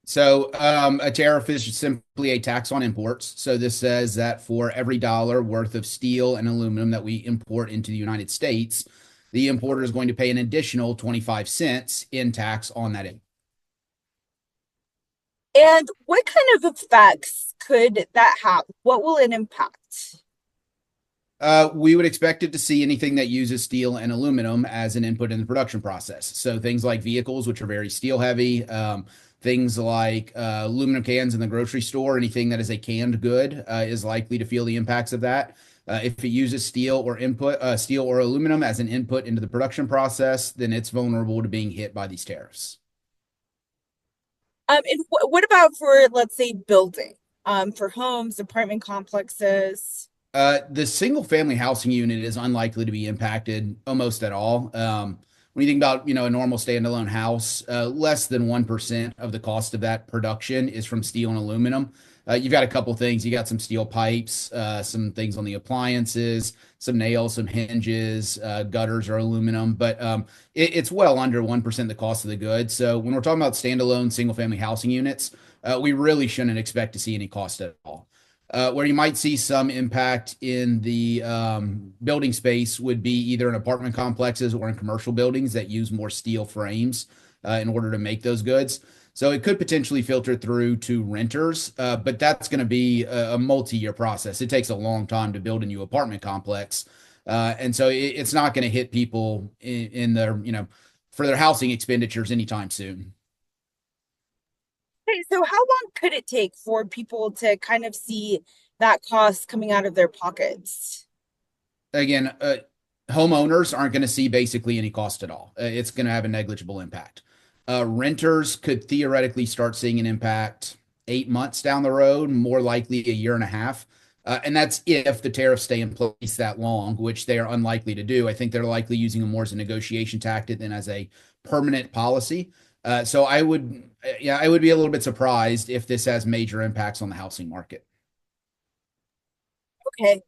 So a tariff is simply a tax on imports. So this says that for every dollar worth of steel and aluminum that we import into the United States, the importer is going to pay an additional 25 cents in tax on that. And what kind of effects could that have? What will it impact? We would expect it to see anything that uses steel and aluminum as an input in the production process. So things like vehicles, which are very steel heavy, things like aluminum cans in the grocery store, anything that is a canned good is likely to feel the impacts of that. If it uses steel or aluminum as an input into the production process, then it's vulnerable to being hit by these tariffs. And what about for, let's say, building, for homes, apartment complexes? The single family housing unit is unlikely to be impacted almost at all. When you think about, a normal standalone house, less than 1% of the cost of that production is from steel and aluminum. You've got a couple things. You got some steel pipes, some things on the appliances, some nails, some hinges, gutters are aluminum, but it's well under 1% the cost of the good. So when we're talking about standalone single family housing units, we really shouldn't expect to see any cost at all. Where you might see some impact in the building space would be either in apartment complexes or in commercial buildings that use more steel frames in order to make those goods. So it could potentially filter through to renters, but that's going to be a multi-year process. It takes a long time to build a new apartment complex, and so it's not going to hit people in their, for their housing expenditures anytime soon. Okay, so how long could it take for people to kind of see that cost coming out of their pockets? Again, homeowners aren't going to see basically any cost at all. It's going to have a negligible impact. Renters could theoretically start seeing an impact 8 months down the road, more likely a year and a half. And that's if the tariffs stay in place that long, which they are unlikely to do. I think they're likely using them more as a negotiation tactic than as a permanent policy. So I would be a little bit surprised if this has major impacts on the housing market. Okay.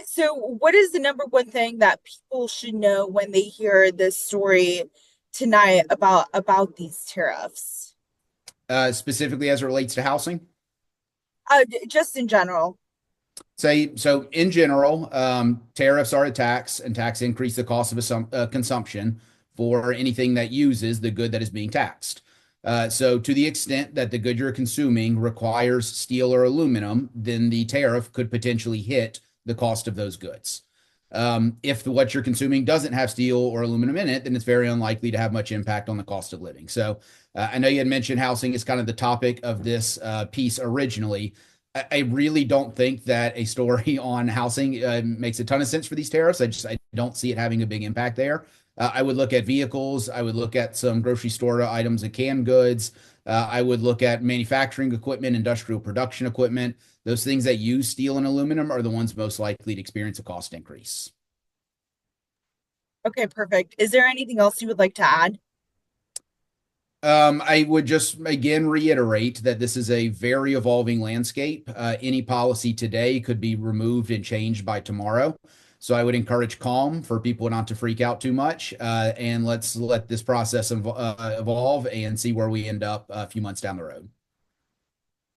So what is the number one thing that people should know when they hear this story tonight about these tariffs? Specifically as it relates to housing. Just in general. So in general, tariffs are a tax, and tax increase the cost of consumption for anything that uses the good that is being taxed. So to the extent that the good you're consuming requires steel or aluminum, then the tariff could potentially hit the cost of those goods. If what you're consuming doesn't have steel or aluminum in it, then it's very unlikely to have much impact on the cost of living. So I know you had mentioned housing is kind of the topic of this piece originally. I really don't think that a story on housing makes a ton of sense for these tariffs. I don't see it having a big impact there. I would look at vehicles. I would look at some grocery store items and canned goods. I would look at manufacturing equipment, industrial production equipment. Those things that use steel and aluminum are the ones most likely to experience a cost increase. Okay, perfect. Is there anything else you would like to add? I would just again reiterate that this is a very evolving landscape. Any policy today could be removed and changed by tomorrow. So I would encourage calm for people not to freak out too much. And let's let this process evolve and see where we end up a few months down the road.